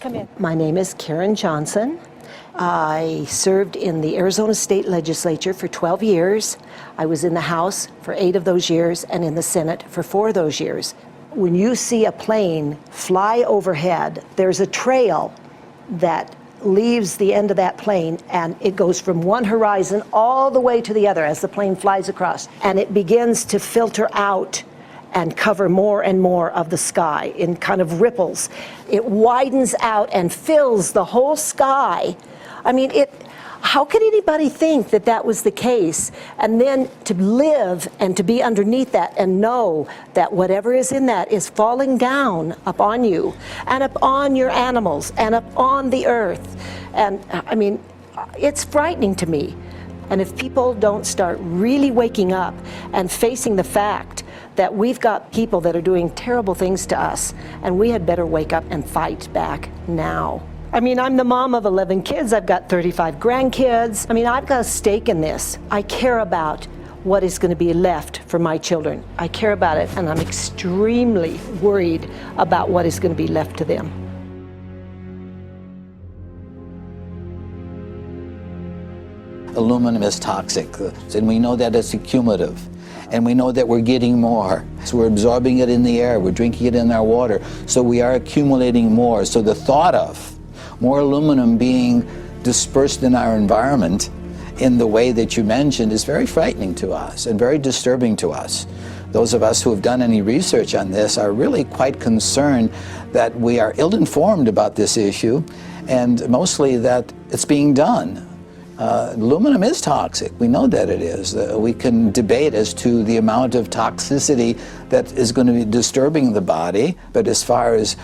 come in. My name is Karen Johnson. I served in the Arizona State Legislature for 12 years. I was in the House for 8 of those years and in the Senate for 4 of those years. When you see a plane fly overhead, there's a trail that leaves the end of that plane, and it goes from one horizon all the way to the other as the plane flies across, and it begins to filter out and cover more and more of the sky in kind of ripples. It widens out and fills the whole sky. I mean, how could anybody think that that was the case? And then to live and to be underneath that and know that whatever is in that is falling down upon you and upon your animals and upon the earth. And I mean, it's frightening to me. And if people don't start really waking up and facing the fact that we've got people that are doing terrible things to us, and we had better wake up and fight back now. I mean, I'm the mom of 11 kids. I've got 35 grandkids. I mean, I've got a stake in this. I care about what is going to be left for my children. I care about it, and I'm extremely worried about what is going to be left to them. Aluminum is toxic, and we know that it's accumulative. And we know that we're getting more. So we're absorbing it in the air, we're drinking it in our water, so we are accumulating more. So the thought of more aluminum being dispersed in our environment in the way that you mentioned is very frightening to us and very disturbing to us. Those of us who have done any research on this are really quite concerned that we are ill-informed about this issue, and mostly that it's being done. Aluminum is toxic. We know that it is. We can debate as to the amount of toxicity that is going to be disturbing the body, but as far as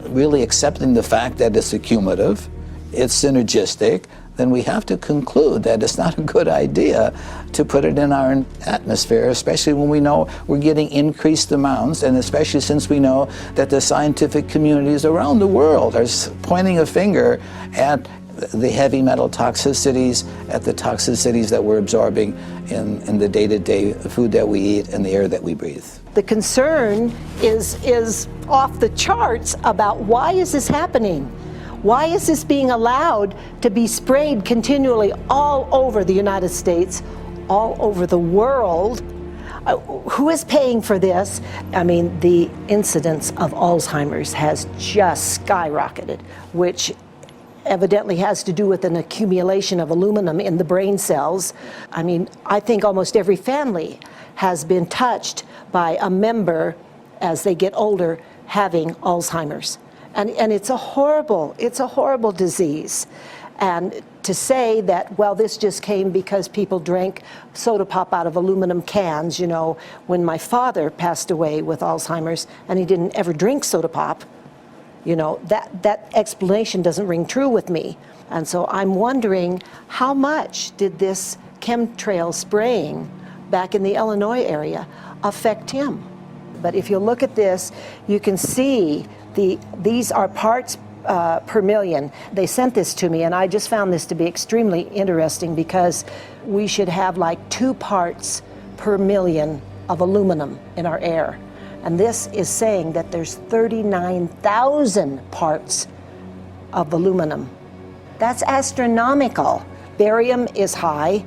really accepting the fact that it's accumulative, it's synergistic, then we have to conclude that it's not a good idea to put it in our atmosphere, especially when we know we're getting increased amounts, and especially since we know that the scientific communities around the world are pointing a finger at the heavy metal toxicities, at the toxicities that we're absorbing in the day-to-day food that we eat and the air that we breathe. The concern is off the charts about why is this happening? Why is this being allowed to be sprayed continually all over the United States, all over the world? Who is paying for this? I mean, the incidence of Alzheimer's has just skyrocketed, which evidently has to do with an accumulation of aluminum in the brain cells. I mean, I think almost every family has been touched by a member as they get older having Alzheimer's. And it's a horrible disease. And to say that, well, this just came because people drank soda pop out of aluminum cans, you know, when my father passed away with Alzheimer's and he didn't ever drink soda pop, you know, that explanation doesn't ring true with me. And so I'm wondering, how much did this chemtrail spraying back in the Illinois area affect him? But if you look at this, you can see these are parts per million. They sent this to me, and I just found this to be extremely interesting because we should have like 2 parts per million of aluminum in our air. And this is saying that there's 39,000 parts of aluminum. That's astronomical. Barium is high.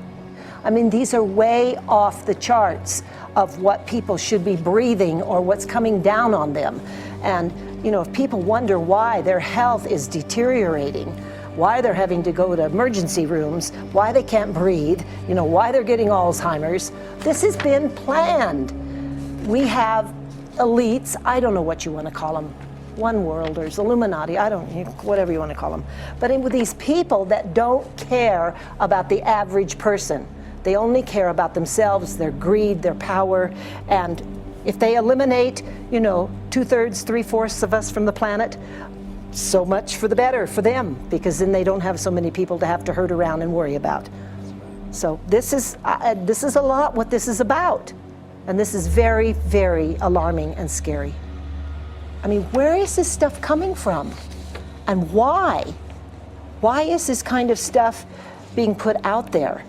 I mean, these are way off the charts of what people should be breathing or what's coming down on them. And, you know, if people wonder why their health is deteriorating, why they're having to go to emergency rooms, why they can't breathe, you know, why they're getting Alzheimer's, this has been planned. We have elites, I don't know what you want to call them, one worlders, Illuminati, whatever you want to call them. But with these people that don't care about the average person. They only care about themselves, their greed, their power, and if they eliminate, you know, 2/3, 3/4 of us from the planet, so much for the better for them, because then they don't have so many people to have to herd around and worry about. So this is a lot what this is about. And this is very, very alarming and scary. I mean, where is this stuff coming from? And why? Why is this kind of stuff being put out there?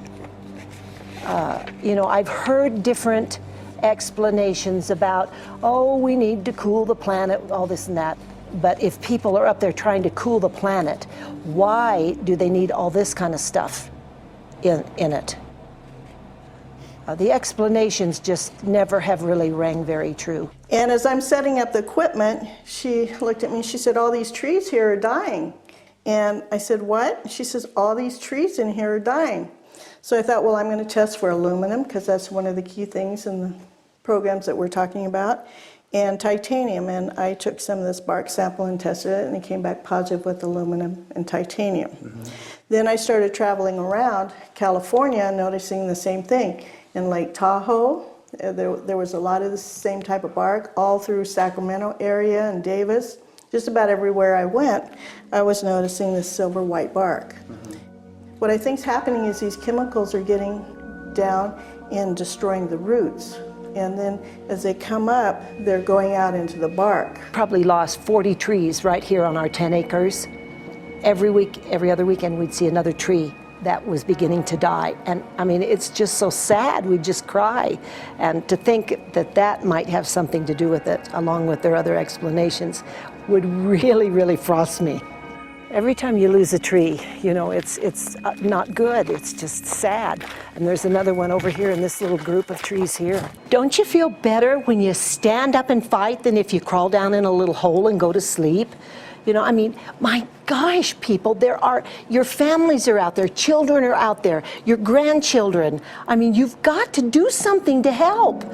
You know, I've heard different explanations about, oh, we need to cool the planet, all this and that. But if people are up there trying to cool the planet, why do they need all this kind of stuff in it? The explanations just never have really rang very true. And as I'm setting up the equipment, she looked at me, she said, all these trees here are dying. And I said, what? She says, all these trees in here are dying. So I thought, well, I'm going to test for aluminum, because that's one of the key things in the programs that we're talking about, and titanium. And I took some of this bark sample and tested it, and it came back positive with aluminum and titanium. Mm-hmm. Then I started traveling around California, noticing the same thing. In Lake Tahoe, there was a lot of the same type of bark, all through Sacramento area and Davis. Just about everywhere I went, I was noticing this silver white bark. Mm-hmm. What I think is happening is these chemicals are getting down and destroying the roots. And then as they come up, they're going out into the bark. Probably lost 40 trees right here on our 10 acres. Every week, every other weekend, we'd see another tree that was beginning to die. And I mean, it's just so sad, we'd just cry. And to think that that might have something to do with it, along with their other explanations, would really, really frost me. Every time you lose a tree, you know, it's not good, it's just sad. And there's another one over here in this little group of trees here. Don't you feel better when you stand up and fight than if you crawl down in a little hole and go to sleep? You know, I mean, my gosh, people, your families are out there, children are out there, your grandchildren. I mean, you've got to do something to help.